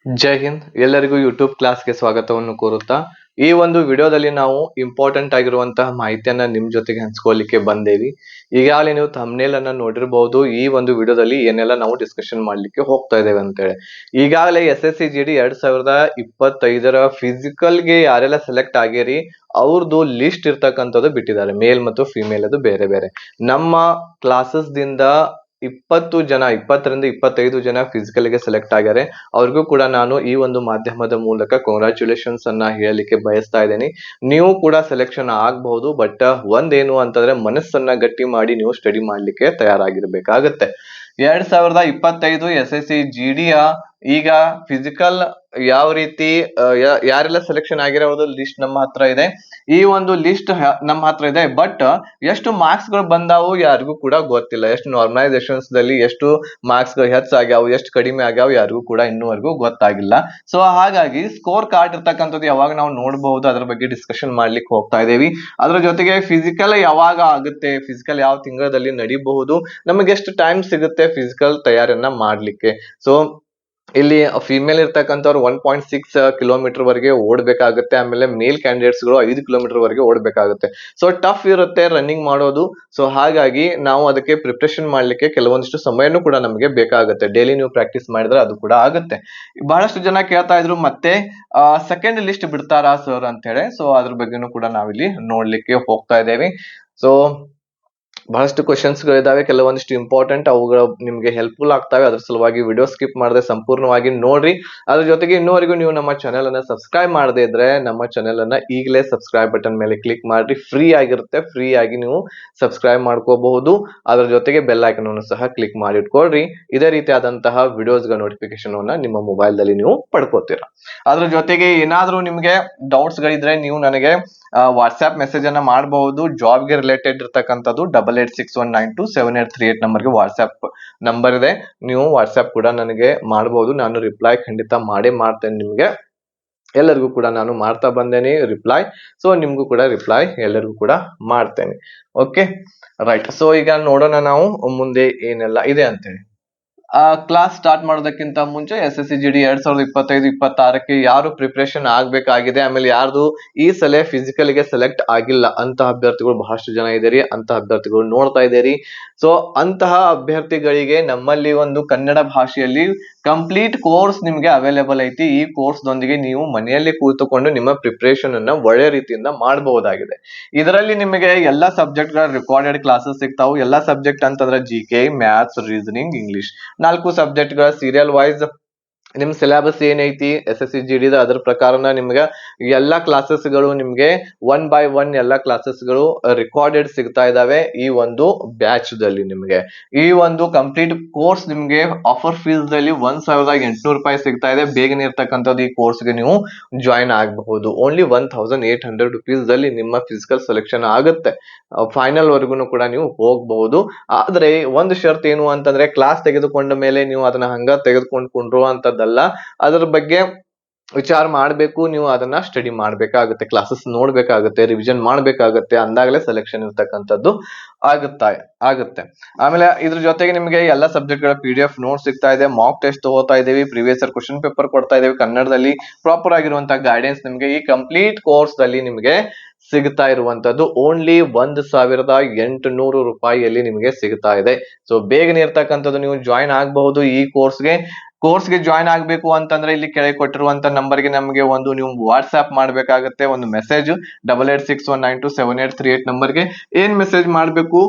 ಜೈ ಹಿಂದ್, ಎಲ್ಲರಿಗೂ ಯೂಟ್ಯೂಬ್ ಕ್ಲಾಸ್ಗೆ ಸ್ವಾಗತವನ್ನು ಕೋರುತ್ತಾ ಈ ಒಂದು ವಿಡಿಯೋದಲ್ಲಿ ನಾವು ಇಂಪಾರ್ಟೆಂಟ್ ಆಗಿರುವಂತಹ ಮಾಹಿತಿಯನ್ನ ನಿಮ್ ಜೊತೆಗೆ ಹಂಚ್ಕೊಳ್ಳಿಕ್ಕೆ ಬಂದೇವಿ. ಈಗಾಗಲೇ ನೀವು ಥಂಬ್ನೇಲ್ ಅನ್ನ ನೋಡಿರಬಹುದು. ಈ ಒಂದು ವಿಡಿಯೋದಲ್ಲಿ ಏನೆಲ್ಲ ನಾವು ಡಿಸ್ಕಷನ್ ಮಾಡ್ಲಿಕ್ಕೆ ಹೋಗ್ತಾ ಇದ್ದೇವೆ ಅಂತೇಳಿ. ಈಗಾಗಲೇ SSC GD 2025 ಫಿಸಿಕಲ್ಗೆ ಯಾರೆಲ್ಲ ಸೆಲೆಕ್ಟ್ ಆಗ್ಯಾರಿ ಅವ್ರದ್ದು ಲಿಸ್ಟ್ ಇರ್ತಕ್ಕಂಥದ್ದು ಬಿಟ್ಟಿದ್ದಾರೆ. ಮೇಲ್ ಮತ್ತು ಫಿಮೇಲ್ ಅದು ಬೇರೆ ಬೇರೆ. ನಮ್ಮ ಕ್ಲಾಸಸ್ ದಿಂದ 20ರಿಂದ 25 ಜನ ಫಿಸಿಕಲ್ ಗೆ ಸೆಲೆಕ್ಟ್ ಆಗ್ಯಾರೆ. ಅವ್ರಿಗೂ ಕೂಡ ನಾನು ಈ ಒಂದು ಮಾಧ್ಯಮದ ಮೂಲಕ ಕಂಗ್ರಾಚುಲೇಷನ್ಸ್ ಅನ್ನ ಹೇಳಲಿಕ್ಕೆ ಬಯಸ್ತಾ ಇದ್ದೀನಿ. ನೀವು ಕೂಡ ಸೆಲೆಕ್ಷನ್ ಆಗಬಹುದು, ಬಟ್ ಒಂದೇನು ಅಂತಂದ್ರೆ ಮನಸ್ಸನ್ನ ಗಟ್ಟಿ ಮಾಡಿ ನೀವು ಸ್ಟಡಿ ಮಾಡ್ಲಿಕ್ಕೆ ತಯಾರಾಗಿರ್ಬೇಕಾಗತ್ತೆ. 2025 SSC GD ಈಗ ಫಿಸಿಕಲ್ ಯಾವ ರೀತಿ ಯಾರೆಲ್ಲ ಸೆಲೆಕ್ಷನ್ ಆಗಿರೋದು ಲಿಸ್ಟ್ ನಮ್ಮ ಹತ್ರ ಇದೆ. ಈ ಒಂದು ಲಿಸ್ಟ್ ನಮ್ಮ ಹತ್ರ ಇದೆ, ಬಟ್ ಎಷ್ಟು ಮಾರ್ಕ್ಸ್ ಗಳು ಬಂದಾವು ಯಾರಿಗೂ ಕೂಡ ಗೊತ್ತಿಲ್ಲ. ಎಷ್ಟು ನಾರ್ಮಲೈಸೇಷನ್ಸ್ ದಲ್ಲಿ ಎಷ್ಟು ಮಾರ್ಕ್ಸ್ ಗಳು ಹೆಚ್ಚಾಗ್ಯಾವು, ಎಷ್ಟು ಕಡಿಮೆ ಆಗ್ಯಾವ ಯಾರಿಗೂ ಕೂಡ ಇನ್ನೂವರೆಗೂ ಗೊತ್ತಾಗಿಲ್ಲ. ಸೊ ಹಾಗಾಗಿ ಸ್ಕೋರ್ ಕಾರ್ಡ್ ಇರ್ತಕ್ಕಂಥದ್ದು ಯಾವಾಗ ನಾವು ನೋಡಬಹುದು, ಅದ್ರ ಬಗ್ಗೆ ಡಿಸ್ಕಷನ್ ಮಾಡ್ಲಿಕ್ಕೆ ಹೋಗ್ತಾ ಇದೇವಿ. ಅದ್ರ ಜೊತೆಗೆ ಫಿಸಿಕಲ್ ಯಾವಾಗ ಆಗುತ್ತೆ, ಫಿಸಿಕಲ್ ಯಾವ ತಿಂಗಳಲ್ಲಿ ನಡೀಬಹುದು, ನಮಗೆ ಎಷ್ಟು ಟೈಮ್ ಸಿಗುತ್ತೆ ಫಿಸಿಕಲ್ ತಯಾರಿಯನ್ನ ಮಾಡ್ಲಿಕ್ಕೆ. ಸೊ ಇಲ್ಲಿ ಫಿಮೇಲ್ ಇರ್ತಕ್ಕಂಥವ್ರು 1.6 ಕಿಲೋಮೀಟರ್ ವರೆಗೆ ಓಡ್ಬೇಕಾಗುತ್ತೆ. ಆಮೇಲೆ ಮೇಲ್ ಕ್ಯಾಂಡಿಡೇಟ್ಸ್ ಗಳು 5 ಕಿಲೋಮೀಟರ್ ವರೆಗೆ ಓಡ್ಬೇಕಾಗುತ್ತೆ. ಸೊ ಟಫ್ ಇರುತ್ತೆ ರನ್ನಿಂಗ್ ಮಾಡೋದು. ಸೊ ಹಾಗಾಗಿ ನಾವು ಅದಕ್ಕೆ ಪ್ರಿಪ್ರೇಷನ್ ಮಾಡ್ಲಿಕ್ಕೆ ಕೆಲವೊಂದಿಷ್ಟು ಸಮಯನೂ ಕೂಡ ನಮಗೆ ಬೇಕಾಗುತ್ತೆ. ಡೈಲಿ ನೀವು ಪ್ರಾಕ್ಟೀಸ್ ಮಾಡಿದ್ರೆ ಅದು ಕೂಡ ಆಗುತ್ತೆ. ಬಹಳಷ್ಟು ಜನ ಕೇಳ್ತಾ ಇದ್ರು ಮತ್ತೆ ಸೆಕೆಂಡ್ ಲಿಸ್ಟ್ ಬಿಡ್ತಾರಾ ಸರ್ ಅಂತ ಹೇಳಿ. ಸೊ ಅದ್ರ ಬಗ್ಗೆನೂ ಕೂಡ ನಾವಿಲ್ಲಿ ನೋಡ್ಲಿಕ್ಕೆ ಹೋಗ್ತಾ ಇದ್ದೇವೆ. ಸೊ ಬಹಳಷ್ಟು ಕ್ವಶನ್ಸ್ ಗಳಿದಾವೆ, ಕೆಲವೊಂದಿಷ್ಟು ಇಂಪಾರ್ಟೆಂಟ್, ಅವುಗಳು ನಿಮ್ಗೆ ಹೆಲ್ಪ್ಫುಲ್ ಆಗ್ತವೆ. ಅದ್ರ ಸಲುವಾಗಿ ವಿಡಿಯೋ ಸ್ಕಿಪ್ ಮಾಡದೆ ಸಂಪೂರ್ಣವಾಗಿ ನೋಡ್ರಿ. ಅದ್ರ ಜೊತೆಗೆ ಇನ್ನೂವರೆಗೂ ನೀವು ನಮ್ಮ ಚಾನೆಲ್ ಅನ್ನ ಸಬ್ಸ್ಕ್ರೈಬ್ ಮಾಡದೇ ಇದ್ರೆ ನಮ್ಮ ಚಾನೆಲ್ ಅನ್ನ ಈಗಲೇ ಸಬ್ಸ್ಕ್ರೈಬ್ ಬಟನ್ ಮೇಲೆ ಕ್ಲಿಕ್ ಮಾಡ್ರಿ. ಫ್ರೀ ಆಗಿರುತ್ತೆ, ಫ್ರೀ ಆಗಿ ನೀವು ಸಬ್ಸ್ಕ್ರೈಬ್ ಮಾಡ್ಕೋಬಹುದು. ಅದ್ರ ಜೊತೆಗೆ ಬೆಲ್ ಐಕನ್ ಅನ್ನು ಸಹ ಕ್ಲಿಕ್ ಮಾಡಿ ಇಟ್ಕೊಳ್ರಿ. ಇದೇ ರೀತಿಯಾದಂತಹ ವಿಡಿಯೋಸ್ ಗಳ ನೋಟಿಫಿಕೇಶನ್ ಅನ್ನ ನಿಮ್ಮ ಮೊಬೈಲ್ ದಲ್ಲಿ ನೀವು ಪಡ್ಕೋತೀರಾ. ಅದ್ರ ಜೊತೆಗೆ ಏನಾದ್ರೂ ನಿಮ್ಗೆ ಡೌಟ್ಸ್ ಗಳಿದ್ರೆ ನೀವು ನನಗೆ ವಾಟ್ಸ್ಆಪ್ ಮೆಸೇಜ್ ಅನ್ನ ಮಾಡಬಹುದು. ಜಾಬ್ಗೆ ರಿಲೇಟೆಡ್ ಇರ್ತಕ್ಕಂಥದ್ದು 8861927838 ನಂಬರ್ಗೆ ವಾಟ್ಸ್ಆಪ್ ನಂಬರ್ ಇದೆ. ನೀವು ವಾಟ್ಸ್ಆಪ್ ಕೂಡ ನನಗೆ ಮಾಡಬಹುದು. ನಾನು ರಿಪ್ಲೈ ಖಂಡಿತ ಮಾಡೇ ಮಾಡ್ತೇನೆ ನಿಮ್ಗೆ. ಎಲ್ಲರಿಗೂ ಕೂಡ ನಾನು ಮಾಡ್ತಾ ಬಂದೇನೆ ರಿಪ್ಲೈ. ಸೊ ನಿಮ್ಗೂ ಕೂಡ ರಿಪ್ಲೈ ಎಲ್ಲರಿಗೂ ಕೂಡ ಮಾಡ್ತೇನೆ. Okay, right. ಸೊ ಈಗ ನೋಡೋಣ ನಾವು ಮುಂದೆ ಏನೆಲ್ಲ ಇದೆ ಅಂತೇಳಿ. ಕ್ಲಾಸ್ ಸ್ಟಾರ್ಟ್ ಮಾಡೋದಕ್ಕಿಂತ ಮುಂಚೆ SSC GD 2025-26ಕ್ಕೆ ಯಾರು ಪ್ರಿಪರೇಷನ್ ಆಗ್ಬೇಕಾಗಿದೆ, ಆಮೇಲೆ ಯಾರ್ದು ಈ ಸಲ ಫಿಸಿಕಲ್ ಗೆ ಸೆಲೆಕ್ಟ್ ಆಗಿಲ್ಲ ಅಂತಹ ಅಭ್ಯರ್ಥಿಗಳು ಬಹಳಷ್ಟು ಜನ ಇದ್ದೀರಿ. ಅಂತಹ ಅಭ್ಯರ್ಥಿಗಳು ನೋಡ್ತಾ ಇದ್ದೀರಿ. ಸೊ ಅಂತಹ ಅಭ್ಯರ್ಥಿಗಳಿಗೆ ನಮ್ಮಲ್ಲಿ ಒಂದು ಕನ್ನಡ ಭಾಷೆಯಲ್ಲಿ ಕಂಪ್ಲೀಟ್ ಕೋರ್ಸ್ ನಿಮ್ಗೆ ಅವೈಲೇಬಲ್ ಐತಿ. ಈ ಕೋರ್ಸ್ ದೊಂದಿಗೆ ನೀವು ಮನೆಯಲ್ಲಿ ಕೂತುಕೊಂಡು ನಿಮ್ಮ ಪ್ರಿಪರೇಷನ್ ಅನ್ನ ಒಳ್ಳೆ ರೀತಿಯಿಂದ ಮಾಡಬಹುದಾಗಿದೆ. ಇದರಲ್ಲಿ ನಿಮಗೆ ಎಲ್ಲಾ ಸಬ್ಜೆಕ್ಟ್ ಗಳ ರೆಕಾರ್ಡೆಡ್ ಕ್ಲಾಸಸ್ ಸಿಗ್ತಾವು. ಎಲ್ಲಾ ಸಬ್ಜೆಕ್ಟ್ ಅಂತಂದ್ರೆ GK, maths, reasoning, English 4 subject ಗಳ ಸೀರಿಯಲ್ ವೈಸ್ ನಿಮ್ ಸಿಲೆಬಸ್ ಏನೈತಿ SSC GD ಅದ್ರ ಪ್ರಕಾರನ ನಿಮ್ಗೆ ಎಲ್ಲಾ ಕ್ಲಾಸಸ್ ಗಳು ನಿಮ್ಗೆ 1 by 1 ಎಲ್ಲಾ ಕ್ಲಾಸಸ್ ಗಳು ರೆಕಾರ್ಡೆಡ್ ಸಿಗ್ತಾ ಇದಾವೆ. ಈ ಒಂದು ಬ್ಯಾಚ್ ದಲ್ಲಿ ನಿಮ್ಗೆ ಈ ಒಂದು ಕಂಪ್ಲೀಟ್ ಕೋರ್ಸ್ ನಿಮ್ಗೆ ಆಫರ್ ಫೀಸ್ ದಲ್ಲಿ 1800 ರೂಪಾಯಿ ಸಿಗ್ತಾ ಇದೆ. ಬೇಗನೆ ಇರ್ತಕ್ಕಂಥದ್ದು ಈ ಕೋರ್ಸ್ ಗೆ ನೀವು ಜಾಯಿನ್ ಆಗಬಹುದು. ಓನ್ಲಿ 1800 rupees ದಲ್ಲಿ ನಿಮ್ಮ ಫಿಸಿಕಲ್ ಸೆಲೆಕ್ಷನ್ ಆಗುತ್ತೆ. ಫೈನಲ್ ವರ್ಗುನು ಕೂಡ ನೀವು ಹೋಗಬಹುದು. ಆದ್ರೆ ಒಂದು ಷರತ್ತು ಏನು ಅಂತಂದ್ರೆ ಕ್ಲಾಸ್ ತೆಗೆದುಕೊಂಡ ಮೇಲೆ ನೀವು ಅದನ್ನ ಹಂಗ ತೆಗೆದುಕೊಂಡು ಕೊಂಡಿರುವಂತದ್ದಲ್ಲ. ಅದ್ರ ಬಗ್ಗೆ ವಿಚಾರ ಮಾಡ್ಬೇಕು. ನೀವು ಅದನ್ನ ಸ್ಟಡಿ ಮಾಡ್ಬೇಕಾಗುತ್ತೆ, ಕ್ಲಾಸಸ್ ನೋಡ್ಬೇಕಾಗುತ್ತೆ, ರಿವಿಷನ್ ಮಾಡ್ಬೇಕಾಗುತ್ತೆ. ಅಂದಾಗಲೇ ಸೆಲೆಕ್ಷನ್ ಇರ್ತಕ್ಕಂಥದ್ದು ಆಗುತ್ತೆ. ಆಮೇಲೆ ಇದ್ರ ಜೊತೆಗೆ ನಿಮಗೆ ಎಲ್ಲಾ ಸಬ್ಜೆಕ್ಟ್ ಗಳ PDF ನೋಟ್ಸ್ ಸಿಗ್ತಾ ಇದೆ. ಮಾಕ್ ಟೆಸ್ಟ್ ತಗೋತಾ ಇದೀವಿ, ಪ್ರೀವಿಯಸ್ ಇಯರ್ ಕ್ವಶನ್ ಪೇಪರ್ ಕೊಡ್ತಾ ಇದೀವಿ ಕನ್ನಡದಲ್ಲಿ. ಪ್ರಾಪರ್ ಆಗಿರುವಂತಹ ಗೈಡೆನ್ಸ್ ನಿಮಗೆ ಈ ಕಂಪ್ಲೀಟ್ ಕೋರ್ಸ್ ದಲ್ಲಿ ನಿಮಗೆ ಸಿಗ್ತಾ ಇರುವಂತದ್ದು ಓನ್ಲಿ 1800 ರೂಪಾಯಿಯಲ್ಲಿ ನಿಮಗೆ ಸಿಗ್ತಾ ಇದೆ. ಸೊ ಬೇಗನೆ ಇರ್ತಕ್ಕಂಥದ್ದು ನೀವು ಜಾಯಿನ್ ಆಗಬಹುದು ಈ ಕೋರ್ಸ್ಗೆ ಜಾಯಿನ್ ಆಗ್ಬೇಕು ಅಂತಂದ್ರೆ ಇಲ್ಲಿ ಕೆಳಗೆ ಕೊಟ್ಟಿರುವಂತ ನಂಬರ್ಗೆ ನಮಗೆ ಒಂದು ನೀವು ವಾಟ್ಸ್ಆಪ್ ಮಾಡ್ಬೇಕಾಗತ್ತೆ. ಒಂದು ಮೆಸೇಜ್ 8861927838 ನಂಬರ್ಗೆ ಏನ್ ಮೆಸೇಜ್ ಮಾಡ್ಬೇಕು,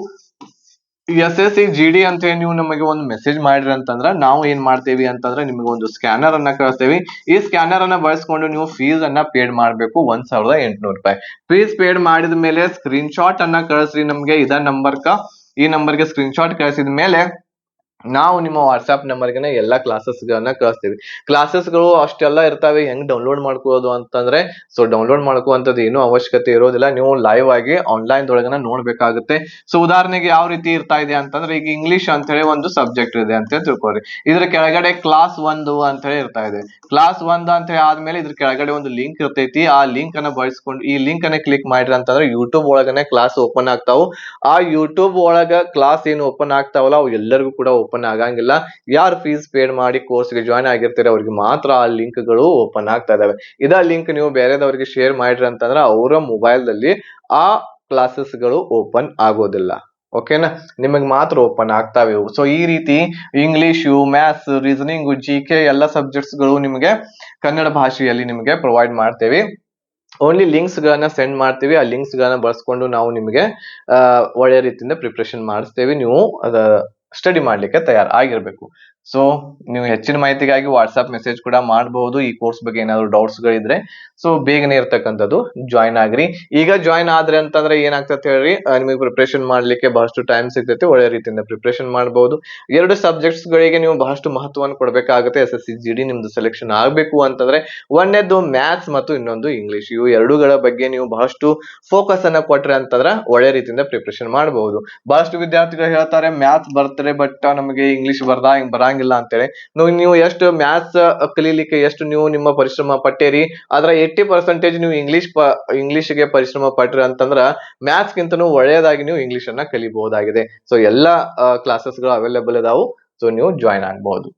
SSC GD ಅಂತ ಹೇಳಿ ನೀವು ನಮಗೆ ಒಂದು ಮೆಸೇಜ್ ಮಾಡಿರಿ ಅಂತಂದ್ರೆ ನಾವು ಏನ್ ಮಾಡ್ತೇವಿ ಅಂತಂದ್ರೆ ನಿಮಗೆ ಒಂದು ಸ್ಕ್ಯಾನರ್ ಅನ್ನ ಕಳಿಸ್ತೇವೆ. ಈ ಸ್ಕ್ಯಾನರ್ ಅನ್ನ ಬಳಸ್ಕೊಂಡು ನೀವು ಫೀಸ್ ಅನ್ನ ಪೇಡ್ ಮಾಡ್ಬೇಕು 1800 ರೂಪಾಯಿ. ಫೀಸ್ ಪೇಡ್ ಮಾಡಿದ ಮೇಲೆ ಸ್ಕ್ರೀನ್ ಶಾಟ್ ಅನ್ನ ಕಳಿಸ್ರಿ ನಮ್ಗೆ ಈ ನಂಬರ್ಗೆ ಸ್ಕ್ರೀನ್ ಶಾಟ್ ಕಳಿಸಿದ ಮೇಲೆ ನಾವು ನಿಮ್ಮ ವಾಟ್ಸ್ಆಪ್ ನಂಬರ್ಗೆ ಎಲ್ಲಾ ಕ್ಲಾಸಸ್ ಗಳನ್ನ ಕಳಿಸ್ತೀವಿ. ಕ್ಲಾಸಸ್ಗಳು ಅಷ್ಟೆಲ್ಲ ಇರ್ತಾವೆ. ಹೆಂಗ್ ಡೌನ್ಲೋಡ್ ಮಾಡ್ಕೊಳ್ಳೋದು ಅಂತಂದ್ರೆ ಸೊ ಡೌನ್ಲೋಡ್ ಮಾಡ್ಕೊಳ್ಳುವಂಥದ್ದು ಏನೂ ಅವಶ್ಯಕತೆ ಇರೋದಿಲ್ಲ. ನೀವು ಲೈವ್ ಆಗಿ ಆನ್ಲೈನ್ ದೊಳಗನ ನೋಡ್ಬೇಕಾಗುತ್ತೆ. ಸೊ ಉದಾಹರಣೆಗೆ ಯಾವ ರೀತಿ ಇರ್ತಾ ಇದೆ ಅಂತಂದ್ರೆ ಈಗ ಇಂಗ್ಲಿಷ್ ಅಂತ ಹೇಳಿ ಒಂದು ಸಬ್ಜೆಕ್ಟ್ ಇದೆ ಅಂತ ತಿಳ್ಕೊರಿ. ಇದ್ರ ಕೆಳಗಡೆ ಕ್ಲಾಸ್ 1 ಅಂತ ಹೇಳಿ ಇರ್ತಾ ಇದೆ. ಕ್ಲಾಸ್ 1 ಅಂತ ಹೇಳಿ ಆದ್ಮೇಲೆ ಇದ್ರ ಕೆಳಗಡೆ ಒಂದು ಲಿಂಕ್ ಇರ್ತೈತಿ. ಆ ಲಿಂಕ್ ಅನ್ನ ಬಳಸ್ಕೊಂಡು ಈ ಲಿಂಕ್ ಅನ್ನ ಕ್ಲಿಕ್ ಮಾಡ್ರಿ ಅಂತಂದ್ರೆ ಯೂಟ್ಯೂಬ್ ಒಳಗನೆ ಕ್ಲಾಸ್ ಓಪನ್ ಆಗ್ತಾವು. ಆ ಯೂಟ್ಯೂಬ್ ಒಳಗ ಕ್ಲಾಸ್ ಏನು ಓಪನ್ ಆಗ್ತಾವಲ್ಲ ಅವು ಎಲ್ಲರಿಗೂ ಕೂಡ ಓಪನ್ ಆಗಂಗಿಲ್ಲ. ಯಾರು ಫೀಸ್ ಪೇಡ್ ಮಾಡಿ ಕೋರ್ಸ್ಗೆ ಜಾಯ್ನ್ ಆಗಿರ್ತಾರೆ ಅವ್ರಿಗೆ ಮಾತ್ರ ಆ ಲಿಂಕ್ಗಳು ಓಪನ್ ಆಗ್ತಾ ಇದಾವೆ. ಇದ ಲಿಂಕ್ ನೀವು ಬೇರೆದವ್ರಿಗೆ ಶೇರ್ ಮಾಡ್ರಿ ಅಂತಂದ್ರೆ ಅವರ ಮೊಬೈಲ್ದಲ್ಲಿ ಆ ಕ್ಲಾಸಸ್ಗಳು ಓಪನ್ ಆಗೋದಿಲ್ಲ. ಓಕೆನಾ, ನಿಮಗೆ ಮಾತ್ರ ಓಪನ್ ಆಗ್ತಾವೆ. ಸೊ ಈ ರೀತಿ ಇಂಗ್ಲಿಷು, ಮ್ಯಾಥ್ಸ್, ರೀಸನಿಂಗ್, GK ಎಲ್ಲ ಸಬ್ಜೆಕ್ಟ್ಸ್ ಗಳು ನಿಮಗೆ ಕನ್ನಡ ಭಾಷೆಯಲ್ಲಿ ನಿಮಗೆ ಪ್ರೊವೈಡ್ ಮಾಡ್ತೇವೆ. ಓನ್ಲಿ ಲಿಂಕ್ಸ್ ಗಳನ್ನ ಸೆಂಡ್ ಮಾಡ್ತೀವಿ. ಆ ಲಿಂಕ್ಸ್ ಗಳನ್ನ ಬಳಸ್ಕೊಂಡು ನಾವು ನಿಮಗೆ ಒಳ್ಳೆ ರೀತಿಯಿಂದ ಪ್ರಿಪ್ರೇಷನ್ ಮಾಡಿಸ್ತೇವೆ. ನೀವು ಅದ ಸ್ಟಡಿ ಮಾಡ್ಲಿಕ್ಕೆ ತಯಾರಾಗಿರ್ಬೇಕು. ಸೊ ನೀವು ಹೆಚ್ಚಿನ ಮಾಹಿತಿಗಾಗಿ ವಾಟ್ಸ್ಆಪ್ ಮೆಸೇಜ್ ಕೂಡ ಮಾಡಬಹುದು. ಈ ಕೋರ್ಸ್ ಬಗ್ಗೆ ಏನಾದ್ರು ಡೌಟ್ಸ್ ಗಳಿದ್ರೆ ಸೊ ಬೇಗನೆ ಇರ್ತಕ್ಕಂಥದ್ದು ಜಾಯ್ನ್ ಆಗ್ರಿ. ಈಗ ಜಾಯ್ನ್ ಆದ್ರೆ ಅಂತಂದ್ರೆ ಏನಾಗ್ತದೆ ಹೇಳ್ರಿ, ನಿಮಗೆ ಪ್ರಿಪ್ರೇಷನ್ ಮಾಡ್ಲಿಕ್ಕೆ ಬಹಳಷ್ಟು ಟೈಮ್ ಸಿಗ್ತೈತಿ. ಒಳ್ಳೆ ರೀತಿಯಿಂದ ಪ್ರಿಪ್ರೇಷನ್ ಮಾಡಬಹುದು. 2 ಸಬ್ಜೆಕ್ಟ್ಸ್ ಗಳಿಗೆ ನೀವು ಬಹಳಷ್ಟು ಮಹತ್ವವನ್ನು ಕೊಡಬೇಕಾಗುತ್ತೆ. SSC GD ನಿಮ್ದು ಸೆಲೆಕ್ಷನ್ ಆಗ್ಬೇಕು ಅಂತಂದ್ರೆ ಒಂದೇದು ಮ್ಯಾಥ್ಸ್ ಮತ್ತು ಇನ್ನೊಂದು ಇಂಗ್ಲಿಷ್. ಇವು ಎರಡೂಗಳ ಬಗ್ಗೆ ನೀವು ಬಹಳಷ್ಟು ಫೋಕಸ್ ಅನ್ನ ಕೊಟ್ರೆ ಅಂತಂದ್ರೆ ಒಳ್ಳೆ ರೀತಿಯಿಂದ ಪ್ರಿಪ್ರೇಷನ್ ಮಾಡಬಹುದು. ಬಹಳಷ್ಟು ವಿದ್ಯಾರ್ಥಿಗಳು ಹೇಳ್ತಾರೆ ಮ್ಯಾಥ್ಸ್ ಬರ್ತಾರೆ ಬಟ್ ನಮಗೆ ಇಂಗ್ಲಿಷ್ ಬರಂಗಿಲ್ಲ ಅಂತೇಳಿ. ನೀವು ಎಷ್ಟು ಮ್ಯಾಥ್ಸ್ ಕಲೀಲಿಕ್ಕೆ ಎಷ್ಟು ನೀವು ನಿಮ್ಮ ಪರಿಶ್ರಮ ಪಟ್ಟೇರಿ, ಅದ್ರ 80% ನೀವು ಇಂಗ್ಲಿಷ್ಗೆ ಪರಿಶ್ರಮ ಪಟ್ರಿ ಅಂತಂದ್ರ ಮ್ಯಾಥ್ಸ್ ಗಿಂತನೂ ಒಳ್ಳೆಯದಾಗಿ ನೀವು ಇಂಗ್ಲಿಷ್ ಅನ್ನ ಕಲಿಬಹುದಾಗಿದೆ. ಸೊ ಎಲ್ಲಾ ಕ್ಲಾಸಸ್ ಗಳು ಅವೈಲೇಬಲ್ ಇದಾವು. ಸೊ ನೀವು ಜಾಯ್ನ್ ಆಗಬಹುದು.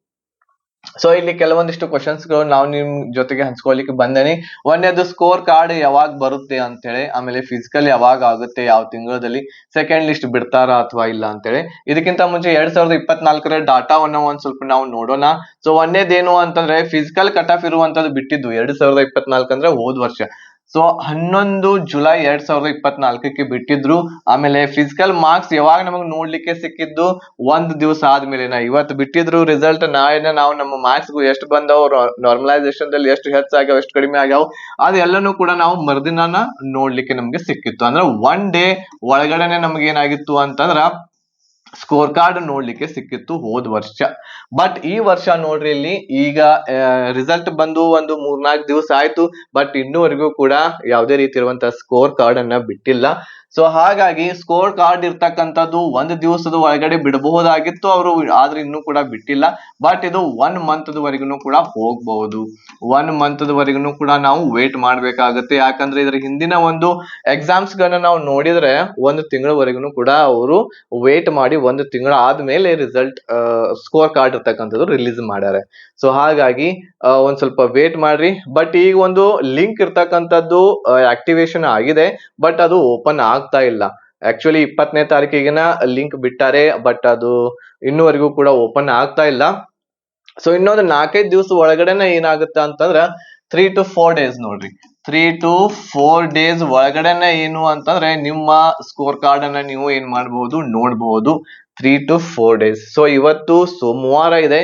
ಸೊ ಇಲ್ಲಿ ಕೆಲವೊಂದಿಷ್ಟು ಕ್ವಶನ್ಸ್ ಗಳು ನಾವು ನಿಮ್ ಜೊತೆಗೆ ಹಂಚ್ಕೊಳ್ಳಿಕ್ಕೆ ಬಂದೇನಿ. ಒಂದೇದು ಸ್ಕೋರ್ ಕಾರ್ಡ್ ಯಾವಾಗ ಬರುತ್ತೆ ಅಂತೇಳಿ, ಆಮೇಲೆ ಫಿಸಿಕಲ್ ಯಾವಾಗ ಆಗುತ್ತೆ, ಯಾವ ತಿಂಗಳಲ್ಲಿ, ಸೆಕೆಂಡ್ ಲಿಸ್ಟ್ ಬಿಡ್ತಾರಾ ಅಥವಾ ಇಲ್ಲ ಅಂತೇಳಿ. ಇದಕ್ಕಿಂತ ಮುಂಚೆ 2024ರ ಡಾಟಾವನ್ನ ಒಂದ್ ಸ್ವಲ್ಪ ನಾವು ನೋಡೋಣ. ಸೊ ಒಂದೇದೇನು ಅಂತಂದ್ರೆ ಫಿಸಿಕಲ್ ಕಟ್ ಆಫ್ ಇರುವಂತದ್ದು ಬಿಟ್ಟಿದ್ದು 2024 ಅಂದ್ರೆ ಹೋದ್ ವರ್ಷ. ಸೊ 11 ಜುಲೈ 2024ಕ್ಕೆ ಬಿಟ್ಟಿದ್ರು. ಆಮೇಲೆ ಫಿಸಿಕಲ್ ಮಾರ್ಕ್ಸ್ ಯಾವಾಗ ನಮಗೆ ನೋಡ್ಲಿಕ್ಕೆ ಸಿಕ್ಕಿದ್ದು 1 ದಿವಸ ಆದ್ಮೇಲೆ. ಇವತ್ತು ಬಿಟ್ಟಿದ್ರು ರಿಸಲ್ಟ್, ನಾಳೆ ನಾವು ನಮ್ಮ ಮಾರ್ಕ್ಸ್ ಎಷ್ಟು ಬಂದವು, ನಾರ್ಮಲೈಸೇಷನ್ ದಲ್ಲಿ ಎಷ್ಟು ಹೆಚ್ಚಾಗ್ಯಾವ ಎಷ್ಟು ಕಡಿಮೆ ಆಗ್ಯಾವ ಅದೆಲ್ಲನೂ ಕೂಡ ನಾವು ಮರುದಿನ ನೋಡ್ಲಿಕ್ಕೆ ನಮ್ಗೆ ಸಿಕ್ಕಿತ್ತು. ಅಂದ್ರೆ 1 ಡೇ ಒಳಗಡೆನೆ ನಮ್ಗೆ ಏನಾಗಿತ್ತು ಅಂತಂದ್ರ ಸ್ಕೋರ್ ಕಾರ್ಡ್ ನೋಡ್ಲಿಕ್ಕೆ ಸಿಕ್ಕಿತ್ತು ಹೋದ್ ವರ್ಷ. ಬಟ್ ಈ ವರ್ಷ ನೋಡ್ರಿ ಇಲ್ಲಿ ಈಗ ರಿಸಲ್ಟ್ ಬಂದು ಒಂದು 3-4 ದಿವಸ ಆಯ್ತು. ಬಟ್ ಇನ್ನೂವರೆಗೂ ಕೂಡ ಯಾವುದೇ ರೀತಿ ಇರುವಂತಹ ಸ್ಕೋರ್ ಕಾರ್ಡ್ ಅನ್ನ ಬಿಟ್ಟಿಲ್ಲ. ಸೊ ಹಾಗಾಗಿ ಸ್ಕೋರ್ ಕಾರ್ಡ್ ಇರ್ತಕ್ಕಂಥದ್ದು 1 ದಿವಸದ ಒಳಗಡೆ ಬಿಡಬಹುದಾಗಿತ್ತು ಅವರು, ಆದ್ರೆ ಇನ್ನೂ ಕೂಡ ಬಿಟ್ಟಿಲ್ಲ. ಬಟ್ ಇದು 1 ಮಂತ್ ವರೆಗೂ ಕೂಡ ಹೋಗಬಹುದು. 1 ಮಂತ್ ವರೆಗೂ ಕೂಡ ನಾವು ವೇಟ್ ಮಾಡ್ಬೇಕಾಗತ್ತೆ. ಯಾಕಂದ್ರೆ ಇದ್ರ ಹಿಂದಿನ ಒಂದು ಎಕ್ಸಾಮ್ಸ್ ಗಳನ್ನ ನಾವು ನೋಡಿದ್ರೆ 1 ತಿಂಗಳವರೆಗೂ ಕೂಡ ಅವರು ವೇಟ್ ಮಾಡಿ 1 ತಿಂಗಳ ಆದ್ಮೇಲೆ ರಿಸಲ್ಟ್ ಸ್ಕೋರ್ ಕಾರ್ಡ್ ಇರ್ತಕ್ಕಂಥದ್ದು ರಿಲೀಸ್ ಮಾಡ್ಯಾರೆ. ಸೊ ಹಾಗಾಗಿ ಒಂದ್ ಸ್ವಲ್ಪ ವೇಟ್ ಮಾಡ್ರಿ. ಬಟ್ ಈಗ ಒಂದು ಲಿಂಕ್ ಇರ್ತಕ್ಕಂಥದ್ದು ಆಕ್ಟಿವೇಶನ್ ಆಗಿದೆ, ಬಟ್ ಅದು ಓಪನ್ ಆಗ್ತಾ ಇಲ್ಲ. ಆಕ್ಚುಲಿ 20ನೇ ತಾರೀಕಿಗೆನ ಲಿಂಕ್ ಬಿಟ್ಟಾರೆ, ಬಟ್ ಅದು ಇನ್ನೂವರೆಗೂ ಕೂಡ ಓಪನ್ ಆಗ್ತಾ ಇಲ್ಲ. ಸೊ ಇನ್ನೊಂದು 4-5 ದಿವಸ ಒಳಗಡೆನೆ ಏನಾಗುತ್ತೆ ಅಂತಂದ್ರ 3 to 4 ಡೇಸ್ ನೋಡ್ರಿ, 3 to 4 ಡೇಸ್ ಒಳಗಡೆನೆ ಏನು ಅಂತಂದ್ರೆ ನಿಮ್ಮ ಸ್ಕೋರ್ ಕಾರ್ಡ್ ಅನ್ನ ನೀವು ಏನ್ ಮಾಡಬಹುದು ನೋಡಬಹುದು. 3 to 4 ಡೇಸ್. ಸೊ ಇವತ್ತು ಸೋಮವಾರ ಇದೆ.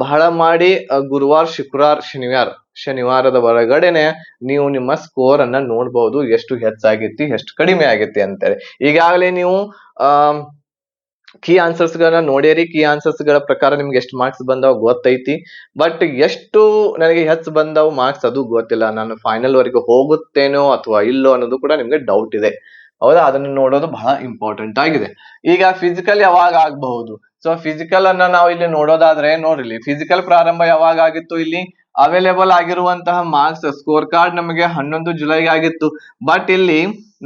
ಬಹಳ ಮಾಡಿ ಗುರುವಾರ, ಶುಕ್ರವಾರ, ಶನಿವಾರದ ಒಳಗಡೆನೆ ನೀವು ನಿಮ್ಮ ಸ್ಕೋರ್ ಅನ್ನ ನೋಡ್ಬಹುದು, ಎಷ್ಟು ಹೆಚ್ಚಾಗೈತಿ ಎಷ್ಟು ಕಡಿಮೆ ಆಗೈತಿ ಅಂತೇಳಿ. ಈಗಾಗಲೇ ನೀವು ಕೀ ಆನ್ಸರ್ಸ್ ಗಳನ್ನ ನೋಡಿರಿ. ಕೀ ಆನ್ಸರ್ಸ್ ಗಳ ಪ್ರಕಾರ ನಿಮ್ಗೆ ಎಷ್ಟು ಮಾರ್ಕ್ಸ್ ಬಂದಾವ್ ಗೊತ್ತೈತಿ. ಬಟ್ ಎಷ್ಟು ನನಗೆ ಹೆಚ್ಚು ಬಂದಾವ್ ಮಾರ್ಕ್ಸ್ ಅದು ಗೊತ್ತಿಲ್ಲ. ನಾನು ಫೈನಲ್ ವರೆಗೂ ಹೋಗುತ್ತೇನೋ ಅಥವಾ ಇಲ್ಲೋ ಅನ್ನೋದು ಕೂಡ ನಿಮ್ಗೆ ಡೌಟ್ ಇದೆ. ಹೌದಾ, ಅದನ್ನ ನೋಡೋದು ಬಹಳ ಇಂಪಾರ್ಟೆಂಟ್ ಆಗಿದೆ. ಈಗ ಫಿಸಿಕಲ್ ಯಾವಾಗ ಆಗಬಹುದು? ಸೊ ಫಿಸಿಕಲ್ ಅನ್ನ ನಾವು ಇಲ್ಲಿ ನೋಡೋದಾದ್ರೆ ನೋಡ್ರಿ, ಫಿಸಿಕಲ್ ಪ್ರಾರಂಭ ಯಾವಾಗ ಆಗಿತ್ತು, ಇಲ್ಲಿ ಅವೈಲೇಬಲ್ ಆಗಿರುವಂತಹ ಮಾರ್ಕ್ಸ್ ಸ್ಕೋರ್ ಕಾರ್ಡ್ ನಮಗೆ 11 ಜುಲೈಗೆ ಆಗಿತ್ತು. ಬಟ್ ಇಲ್ಲಿ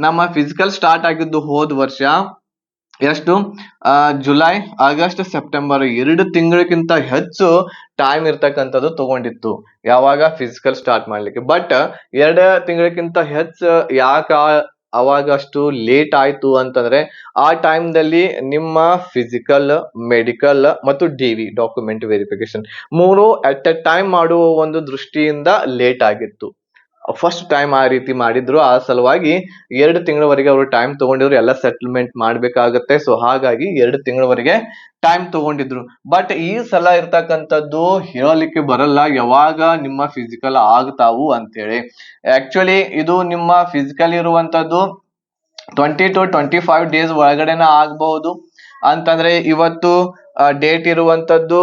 ನಮ್ಮ ಫಿಸಿಕಲ್ ಸ್ಟಾರ್ಟ್ ಆಗಿದ್ದು ಹೋದ್ ವರ್ಷ ಎಷ್ಟು, ಜುಲೈ, ಆಗಸ್ಟ್, ಸೆಪ್ಟೆಂಬರ್ 2 ತಿಂಗಳಕ್ಕಿಂತ ಹೆಚ್ಚು ಟೈಮ್ ಇರ್ತಕ್ಕಂಥದ್ದು ತಗೊಂಡಿತ್ತು ಯಾವಾಗ ಫಿಸಿಕಲ್ ಸ್ಟಾರ್ಟ್ ಮಾಡ್ಲಿಕ್ಕೆ. ಬಟ್ 2 ತಿಂಗಳಕ್ಕಿಂತ ಹೆಚ್ಚು ಯಾಕ ಅವಾಗ ಅಷ್ಟು ಲೇಟ್ ಆಯ್ತು ಅಂತಂದ್ರೆ ಆ ಟೈಮ್ದಲ್ಲಿ ನಿಮ್ಮ ಫಿಸಿಕಲ್, ಮೆಡಿಕಲ್ ಮತ್ತು DV document verification 3 at A time ಮಾಡುವ ಒಂದು ದೃಷ್ಟಿಯಿಂದ ಲೇಟ್ ಆಗಿತ್ತು. ಫಸ್ಟ್ ಟೈಮ್ ಆ ರೀತಿ ಮಾಡಿದ್ರು. ಆ ಸಲುವಾಗಿ 2 ತಿಂಗಳವರೆಗೆ ಅವರು ಟೈಮ್ ತಗೊಂಡಿದ್ರು, ಎಲ್ಲ ಸೆಟಲ್ಮೆಂಟ್ ಮಾಡ್ಬೇಕಾಗತ್ತೆ. ಸೊ ಹಾಗಾಗಿ 2 ತಿಂಗಳವರೆಗೆ ಟೈಮ್ ತಗೊಂಡಿದ್ರು. ಬಟ್ ಈ ಸಲ ಇರ್ತಕ್ಕಂಥದ್ದು ಹೇಳಲಿಕ್ಕೆ ಬರಲ್ಲ ಯಾವಾಗ ನಿಮ್ಮ ಫಿಸಿಕಲ್ ಆಗ್ತಾವು ಅಂತೇಳಿ. ಆಕ್ಚುಲಿ ಇದು ನಿಮ್ಮ ಫಿಸಿಕಲ್ ಇರುವಂತದ್ದು 20 to 25 ಡೇಸ್ ಒಳಗಡೆನ ಆಗ್ಬಹುದು ಅಂತಂದ್ರೆ ಇವತ್ತು ಡೇಟ್ ಇರುವಂತದ್ದು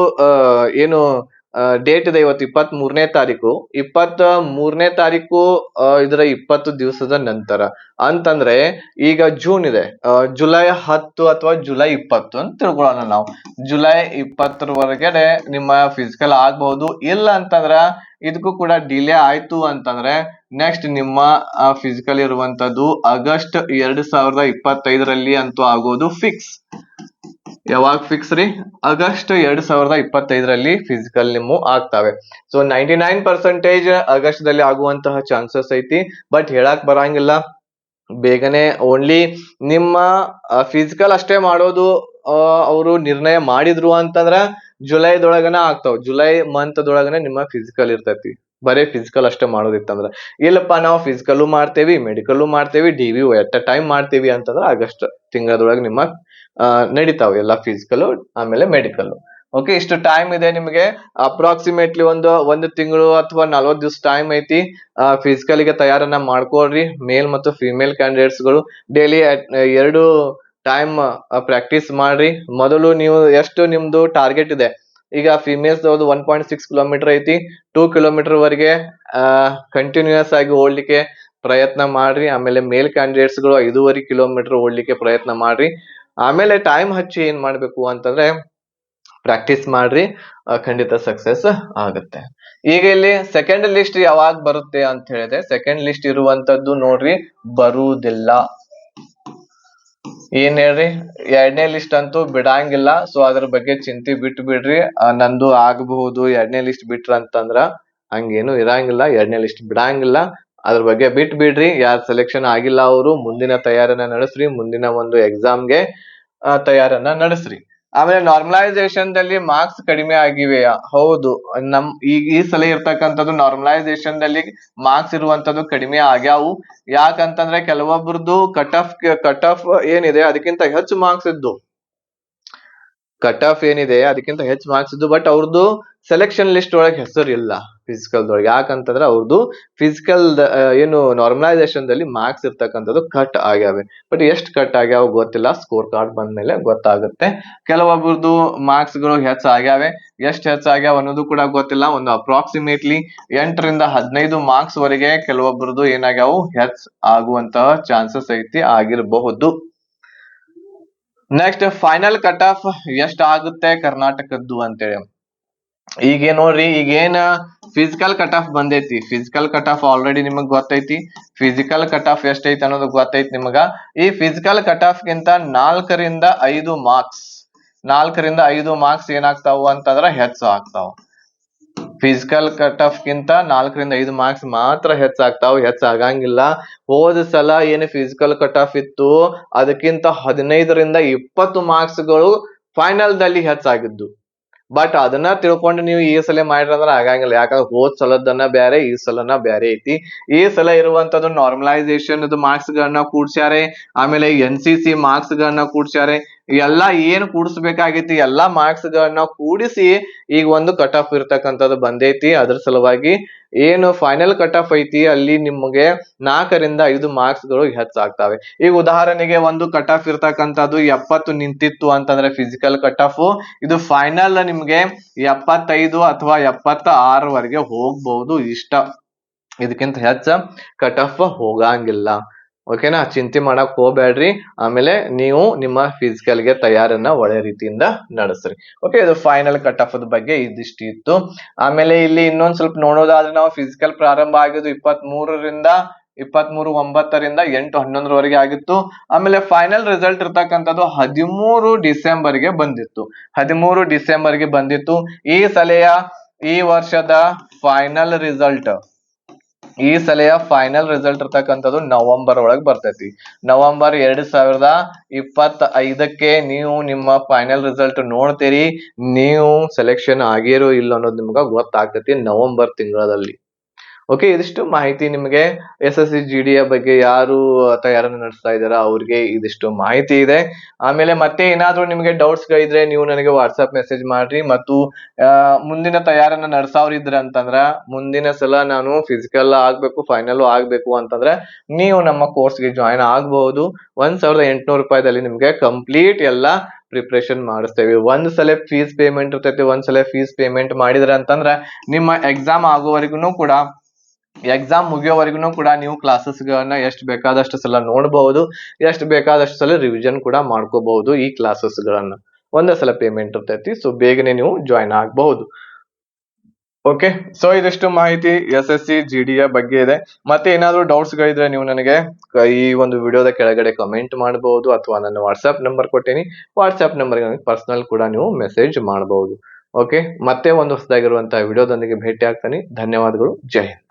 ಏನು ಡೇಟ್ ಇದೆ ಇವತ್ತು 23ನೇ ತಾರೀಕು. 23ನೇ ತಾರೀಕು ಇದರ 20 ದಿವಸದ ನಂತರ ಅಂತಂದ್ರೆ ಈಗ ಜೂನ್ ಇದೆ, ಜುಲೈ 10 ಅಥವಾ ಜುಲೈ 20 ಅಂತ ತಿಳ್ಕೊಳ್ಳೋಣ ನಾವು. ಜುಲೈ 20ರವರೆಗೆ ನಿಮ್ಮ ಫಿಸಿಕಲ್ ಆಗ್ಬಹುದು. ಇಲ್ಲ ಅಂತಂದ್ರ ಇದಕ್ಕೂ ಕೂಡ ಡಿಲೇ ಆಯ್ತು ಅಂತಂದ್ರೆ ನೆಕ್ಸ್ಟ್ ನಿಮ್ಮ ಫಿಸಿಕಲ್ ಇರುವಂತದ್ದು ಆಗಸ್ಟ್ 2025ರಲ್ಲಿ ಅಂತೂ ಆಗೋದು ಫಿಕ್ಸ್. ಯಾವಾಗ ಫಿಕ್ಸ್ ರೀ? ಆಗಸ್ಟ್ 2025ರಲ್ಲಿ ಫಿಸಿಕಲ್ ನಿಮ್ಮ ಆಗ್ತಾವೆ. ಸೊ 99% ಆಗಸ್ಟ್ದಲ್ಲಿ ಆಗುವಂತಹ ಚಾನ್ಸಸ್ ಐತಿ. ಬಟ್ ಹೇಳಕ್ ಬರಂಗಿಲ್ಲ, ಬೇಗನೆ ಓನ್ಲಿ ನಿಮ್ಮ ಫಿಸಿಕಲ್ ಅಷ್ಟೇ ಮಾಡೋದು ಅವರು ನಿರ್ಣಯ ಮಾಡಿದ್ರು ಅಂತಂದ್ರ ಜುಲೈದೊಳಗನ ಆಗ್ತಾವ. ಜುಲೈ ಮಂತ್ ದೊಳಗನೆ ನಿಮ್ಮ ಫಿಸಿಕಲ್ ಇರ್ತೈತಿ. ಬರೀ ಫಿಸಿಕಲ್ ಅಷ್ಟೇ ಮಾಡೋದಿತ್ತಂದ್ರ. ಇಲ್ಲಪ್ಪ ನಾವು ಫಿಸಿಕಲ್ ಮಾಡ್ತೇವಿ, ಮೆಡಿಕಲ್ ಮಾಡ್ತೇವಿ, ಡಿ.ವಿ ಎಟ್ ಅ ಟೈಮ್ ಮಾಡ್ತೇವಿ ಅಂತಂದ್ರ ಆಗಸ್ಟ್ ತಿಂಗಳದೊಳಗೆ ನಿಮ್ಮ ನಡೀತಾವ ಎಲ್ಲ ಫಿಸಿಕಲ್ ಆಮೇಲೆ ಮೆಡಿಕಲ್. ಓಕೆ, ಇಷ್ಟು ಟೈಮ್ ಇದೆ ನಿಮಗೆ. ಅಪ್ರಾಕ್ಸಿಮೇಟ್ಲಿ ಒಂದು ತಿಂಗಳು ಅಥವಾ 40 ದಿವಸ ಟೈಮ್ ಐತಿ. ಫಿಸಿಕಲ್ ಗೆ ತಯಾರನ್ನ ಮಾಡ್ಕೊಳ್ರಿ. ಮೇಲ್ ಮತ್ತು ಫಿಮೇಲ್ ಕ್ಯಾಂಡಿಡೇಟ್ಸ್ ಗಳು ಡೈಲಿ 2 ಟೈಮ್ ಪ್ರಾಕ್ಟೀಸ್ ಮಾಡ್ರಿ. ಮೊದಲು ನೀವು ಎಷ್ಟು ನಿಮ್ದು ಟಾರ್ಗೆಟ್ ಇದೆ, ಈಗ ಫಿಮೇಲ್ಸ್ 1.6 ಕಿಲೋಮೀಟರ್ ಐತಿ, 2 ಕಿಲೋಮೀಟರ್ ವರೆಗೆ ಕಂಟಿನ್ಯೂಸ್ ಆಗಿ ಓಡ್ಲಿಕ್ಕೆ ಪ್ರಯತ್ನ ಮಾಡ್ರಿ. ಆಮೇಲೆ ಮೇಲ್ ಕ್ಯಾಂಡಿಡೇಟ್ಸ್ ಗಳು 5.5 ಕಿಲೋಮೀಟರ್ ಓಡ್ಲಿಕ್ಕೆ ಪ್ರಯತ್ನ ಮಾಡ್ರಿ. ಆಮೇಲೆ ಟೈಮ್ ಹಚ್ಚಿ ಏನ್ ಮಾಡ್ಬೇಕು ಅಂತಂದ್ರೆ ಪ್ರಾಕ್ಟೀಸ್ ಮಾಡ್ರಿ. ಖಂಡಿತ ಸಕ್ಸಸ್ ಆಗುತ್ತೆ. ಈಗ ಇಲ್ಲಿ ಸೆಕೆಂಡ್ ಲಿಸ್ಟ್ ಯಾವಾಗ ಬರುತ್ತೆ ಅಂತ ಹೇಳಿದ್ರೆ, ಸೆಕೆಂಡ್ ಲಿಸ್ಟ್ ಇರುವಂತದ್ದು ನೋಡ್ರಿ, ಬರುವುದಿಲ್ಲ. ಏನ್ ಹೇಳ್ರಿ, 2ನೇ ಲಿಸ್ಟ್ ಅಂತೂ ಬಿಡಂಗಿಲ್ಲ. ಸೊ ಅದ್ರ ಬಗ್ಗೆ ಚಿಂತೆ ಬಿಟ್ಟು ಬಿಡ್ರಿ. ನಂದು ಆಗಬಹುದು 2ನೇ ಲಿಸ್ಟ್ ಬಿಟ್ರ ಅಂತಂದ್ರ ಹಂಗೇನು ಇರಂಗಿಲ್ಲ. 2ನೇ ಲಿಸ್ಟ್ ಬಿಡಂಗಿಲ್ಲ. ಅದ್ರ ಬಗ್ಗೆ ಬಿಟ್ಟು ಬಿಡ್ರಿ. ಯಾರು ಸೆಲೆಕ್ಷನ್ ಆಗಿಲ್ಲ ಅವರು ಮುಂದಿನ ತಯಾರನ್ನ ನಡೆಸ್ರಿ. ಮುಂದಿನ ಒಂದು ಎಕ್ಸಾಮ್ಗೆ ತಯಾರನ್ನ ನಡೆಸ್ರಿ. ಆಮೇಲೆ ನಾರ್ಮಲೈಸೇಷನ್ ದಲ್ಲಿ ಮಾರ್ಕ್ಸ್ ಕಡಿಮೆ ಆಗಿವೆಯಾ? ಹೌದು, ಈಗ ಈ ಸಲ ಇರ್ತಕ್ಕಂಥದ್ದು ನಾರ್ಮಲೈಸೇಷನ್ ದಲ್ಲಿ ಮಾರ್ಕ್ಸ್ ಇರುವಂತದ್ದು ಕಡಿಮೆ ಆಗ್ಯಾವು. ಯಾಕಂತಂದ್ರೆ ಕೆಲವೊಬ್ರದ್ದು ಕಟ್ ಆಫ್ ಏನಿದೆ ಅದಕ್ಕಿಂತ ಹೆಚ್ಚು ಮಾರ್ಕ್ಸ್ ಇದ್ದು, ಅದಕ್ಕಿಂತ ಹೆಚ್ಚು ಮಾರ್ಕ್ಸ್ ಇದ್ದು, ಬಟ್ ಅವ್ರದ್ದು ಸೆಲೆಕ್ಷನ್ ಲಿಸ್ಟ್ ಒಳಗೆ ಹೆಸರು ಇಲ್ಲ ಫಿಸಿಕಲ್ ದೊಳಗೆ. ಯಾಕಂತಂದ್ರೆ ಅವ್ರದ್ದು ಫಿಸಿಕಲ್ ಏನು ನಾರ್ಮಲೈಸೇಷನ್ ದಲ್ಲಿ ಮಾರ್ಕ್ಸ್ ಇರ್ತಕ್ಕಂಥದ್ದು ಕಟ್ ಆಗ್ಯಾವೆ. ಬಟ್ ಎಷ್ಟು ಕಟ್ ಆಗ್ಯಾವ ಗೊತ್ತಿಲ್ಲ, ಸ್ಕೋರ್ ಕಾರ್ಡ್ ಬಂದ್ಮೇಲೆ ಗೊತ್ತಾಗುತ್ತೆ. ಕೆಲವೊಬ್ರದ್ದು ಮಾರ್ಕ್ಸ್ ಗಳು ಹೆಚ್ಚು ಆಗ್ಯಾವೆ, ಎಷ್ಟು ಹೆಚ್ಚಾಗ್ಯಾವ ಅನ್ನೋದು ಕೂಡ ಗೊತ್ತಿಲ್ಲ. ಒಂದು ಅಪ್ರಾಕ್ಸಿಮೇಟ್ಲಿ 8ರಿಂದ 15 ಮಾರ್ಕ್ಸ್ ವರೆಗೆ ಕೆಲವೊಬ್ರದ್ದು ಏನಾಗ್ಯಾವು ಹೆಚ್ಚು ಆಗುವಂತಹ ಚಾನ್ಸಸ್ ಐತಿ, ಆಗಿರಬಹುದು. ನೆಕ್ಸ್ಟ್ ಫೈನಲ್ ಕಟ್ ಆಫ್ ಎಷ್ಟ್ ಆಗುತ್ತೆ ಕರ್ನಾಟಕದ್ದು ಅಂತೇಳಿ. ಈಗ ನೋಡ್ರಿ, ಈಗೇನ ಫಿಸಿಕಲ್ ಕಟ್ ಆಫ್ ಬಂದೈತಿ, ಫಿಸಿಕಲ್ ಕಟ್ ಆಫ್ ಆಲ್ರೆಡಿ ನಿಮಗ್ ಗೊತ್ತೈತಿ. ಫಿಸಿಕಲ್ ಕಟ್ ಆಫ್ ಎಷ್ಟೈತಿ ಅನ್ನೋದು ಗೊತ್ತೈತಿ ನಿಮಗ. ಈ ಫಿಸಿಕಲ್ ಕಟ್ ಆಫ್ ಗಿಂತ 4ರಿಂದ 5 ಮಾರ್ಕ್ಸ್ ಏನಾಗ್ತಾವು ಅಂತಂದ್ರ ಹೆಚ್ಚು ಆಗ್ತಾವ. ಫಿಸಿಕಲ್ ಕಟ್ ಆಫ್ ಗಿಂತ 4ರಿಂದ 5 ಮಾರ್ಕ್ಸ್ ಮಾತ್ರ ಹೆಚ್ಚಾಗ್ತಾವ, ಹೆಚ್ಚಾಗಂಗಿಲ್ಲ. ಹೋದ ಸಲ ಏನು ಫಿಸಿಕಲ್ ಕಟ್ ಆಫ್ ಇತ್ತು ಅದಕ್ಕಿಂತ 15ರಿಂದ 20 ಮಾರ್ಕ್ಸ್ ಗಳು ಫೈನಲ್ ದಲ್ಲಿ ಹೆಚ್ಚಾಗಿದ್ದು. ಬಟ್ ಅದನ್ನ ತಿಳ್ಕೊಂಡು ನೀವು ಈ ಸಲ ಮಾಡಿರಂದ್ರ ಆಗಂಗಿಲ್ಲ. ಯಾಕಂದ್ರೆ ಹೋದ್ ಸಲದನ್ನ ಬ್ಯಾರೆ, ಈ ಸಲನ ಬ್ಯಾರೆ ಐತಿ. ಈ ಸಲ ಇರುವಂತದ್ದು ನಾರ್ಮಲೈಸೇಷನ್ ಮಾರ್ಕ್ಸ್ ಗಳನ್ನ ಕೂಡ್ಸ್ಯಾರೆ, ಆಮೇಲೆ NCC ಮಾರ್ಕ್ಸ್ ಗಳನ್ನ ಕೂಡ್ಸ್ಯಾರೆ. ಎಲ್ಲಾ ಏನ್ ಕೂಡಿಸ್ಬೇಕಾಗೈತಿ ಎಲ್ಲಾ ಮಾರ್ಕ್ಸ್ ಗಳನ್ನ ಕೂಡಿಸಿ ಈಗ ಒಂದು ಕಟ್ ಆಫ್ ಇರ್ತಕ್ಕಂಥದ್ದು ಬಂದೈತಿ. ಅದ್ರ ಸಲುವಾಗಿ ಏನು ಫೈನಲ್ ಕಟ್ ಆಫ್ ಐತಿ ಅಲ್ಲಿ ನಿಮಗೆ 4ರಿಂದ 5 ಮಾರ್ಕ್ಸ್ ಗಳು ಹೆಚ್ಚಾಗ್ತವೆ. ಈಗ ಉದಾಹರಣೆಗೆ ಒಂದು ಕಟ್ ಆಫ್ ಇರ್ತಕ್ಕಂಥದ್ದು 70 ನಿಂತಿತ್ತು ಅಂತಂದ್ರೆ ಫಿಸಿಕಲ್ ಕಟ್ ಆಫ್, ಇದು ಫೈನಲ್ ನಿಮ್ಗೆ 75 ಅಥವಾ 76 ವರೆಗೆ ಹೋಗ್ಬಹುದು ಇಷ್ಟ. ಇದಕ್ಕಿಂತ ಹೆಚ್ಚ ಕಟ್ ಆಫ್ ಹೋಗಂಗಿಲ್ಲ. ಓಕೆನಾ, ಚಿಂತೆ ಮಾಡಕ್ ಹೋಗ್ಬೇಡ್ರಿ. ಆಮೇಲೆ ನೀವು ನಿಮ್ಮ ಫಿಸಿಕಲ್ ಗೆ ತಯಾರನ್ನ ಒಳ್ಳೆ ರೀತಿಯಿಂದ ನಡೆಸ್ರಿ. ಓಕೆ, ಇದು ಫೈನಲ್ ಕಟ್ ಆಫ್ ಬಗ್ಗೆ ಇದಿಷ್ಟು ಇತ್ತು. ಆಮೇಲೆ ಇಲ್ಲಿ ಇನ್ನೊಂದ್ ಸ್ವಲ್ಪ ನೋಡೋದಾದ್ರೆ, ನಾವು ಫಿಸಿಕಲ್ ಪ್ರಾರಂಭ ಆಗಿದ್ದು 23/9ರಿಂದ 8/11 ಆಗಿತ್ತು. ಆಮೇಲೆ ಫೈನಲ್ ರಿಸಲ್ಟ್ ಇರ್ತಕ್ಕಂಥದ್ದು 13 ಡಿಸೆಂಬರ್ಗೆ ಬಂದಿತ್ತು. 13 ಡಿಸೆಂಬರ್ಗೆ ಬಂದಿತ್ತು. ಈ ವರ್ಷದ ಫೈನಲ್ ರಿಸಲ್ಟ್ ಇರ್ತಕ್ಕಂಥದ್ದು ನವೆಂಬರ್ ಒಳಗೆ ಬರ್ತೈತಿ. ನವೆಂಬರ್ 2025ಕ್ಕೆ ನೀವು ನಿಮ್ಮ ಫೈನಲ್ ರಿಸಲ್ಟ್ ನೋಡ್ತೀರಿ. ನೀವು ಸೆಲೆಕ್ಷನ್ ಆಗಿರೋ ಇಲ್ಲ ಅನ್ನೋದು ನಿಮ್ಗೆ ಗೊತ್ತಾಗ್ತೈತಿ ನವೆಂಬರ್ ತಿಂಗಳಲ್ಲಿ. ಓಕೆ, ಇದಿಷ್ಟು ಮಾಹಿತಿ ನಿಮಗೆ SSC GD ಬಗ್ಗೆ ಯಾರು ತಯಾರನ್ನು ನಡೆಸ್ತಾ ಇದ್ದಾರಾ ಅವ್ರಿಗೆ ಇದಿಷ್ಟು ಮಾಹಿತಿ ಇದೆ. ಆಮೇಲೆ ಮತ್ತೆ ಏನಾದ್ರೂ ನಿಮಗೆ ಡೌಟ್ಸ್ ಗಳಿದ್ರೆ ನೀವು ನನಗೆ ವಾಟ್ಸ್ಆಪ್ ಮೆಸೇಜ್ ಮಾಡ್ರಿ. ಮತ್ತು ಮುಂದಿನ ತಯಾರನ್ನ ನಡೆಸೋರಿದ್ರ ಅಂತಂದ್ರ, ಮುಂದಿನ ಸಲ ನಾನು ಫಿಸಿಕಲ್ ಆಗ್ಬೇಕು, ಫೈನಲ್ ಆಗ್ಬೇಕು ಅಂತಂದ್ರೆ ನೀವು ನಮ್ಮ ಕೋರ್ಸ್ಗೆ ಜಾಯಿನ್ ಆಗಬಹುದು. 1,800 ರೂಪಾಯಿದಲ್ಲಿ ನಿಮ್ಗೆ ಕಂಪ್ಲೀಟ್ ಎಲ್ಲ ಪ್ರಿಪ್ರೇಷನ್ ಮಾಡಿಸ್ತೇವೆ. ಒಂದ್ಸಲ ಫೀಸ್ ಪೇಮೆಂಟ್ ಇರ್ತೈತಿ. ಒಂದ್ಸಲ ಫೀಸ್ ಪೇಮೆಂಟ್ ಮಾಡಿದ್ರೆ ಅಂತಂದ್ರ ನಿಮ್ಮ ಎಕ್ಸಾಮ್ ಮುಗಿಯೋವರೆಗೂ ಕೂಡ ನೀವು ಕ್ಲಾಸಸ್ ಗಳನ್ನ ಎಷ್ಟು ಬೇಕಾದಷ್ಟು ಸಲ ನೋಡಬಹುದು, ಎಷ್ಟು ಬೇಕಾದಷ್ಟು ಸಲ ರಿವಿಷನ್ ಕೂಡ ಮಾಡ್ಕೋಬಹುದು. ಈ ಕ್ಲಾಸಸ್ ಗಳನ್ನ ಒಂದೇ ಸಲ ಪೇಮೆಂಟ್ ಇರ್ತೈತಿ. ಸೊ ಬೇಗನೆ ನೀವು ಜಾಯಿನ್ ಆಗಬಹುದು. ಓಕೆ, ಸೊ ಇದಿಷ್ಟು ಮಾಹಿತಿ SSC GD ಯ ಬಗ್ಗೆ ಇದೆ. ಮತ್ತೆ ಏನಾದ್ರು ಡೌಟ್ಸ್ ಗಳಿದ್ರೆ ನೀವು ನನಗೆ ಈ ಒಂದು ವಿಡಿಯೋದ ಕೆಳಗಡೆ ಕಮೆಂಟ್ ಮಾಡಬಹುದು, ಅಥವಾ ನನ್ನ ವಾಟ್ಸ್ಆಪ್ ನಂಬರ್ ಕೊಟ್ಟೇನಿ, ವಾಟ್ಸ್ಆಪ್ ನಂಬರ್ಗೆ ನನಗೆ ಪರ್ಸನಲ್ ಕೂಡ ನೀವು ಮೆಸೇಜ್ ಮಾಡಬಹುದು. ಓಕೆ, ಮತ್ತೆ ಒಂದು ಹೊಸದಾಗಿರುವಂತಹ ವಿಡಿಯೋದೊಂದಿಗೆ ಭೇಟಿ ಆಗ್ತಾನೆ. ಧನ್ಯವಾದಗಳು. ಜೈ ಹಿಂದ್.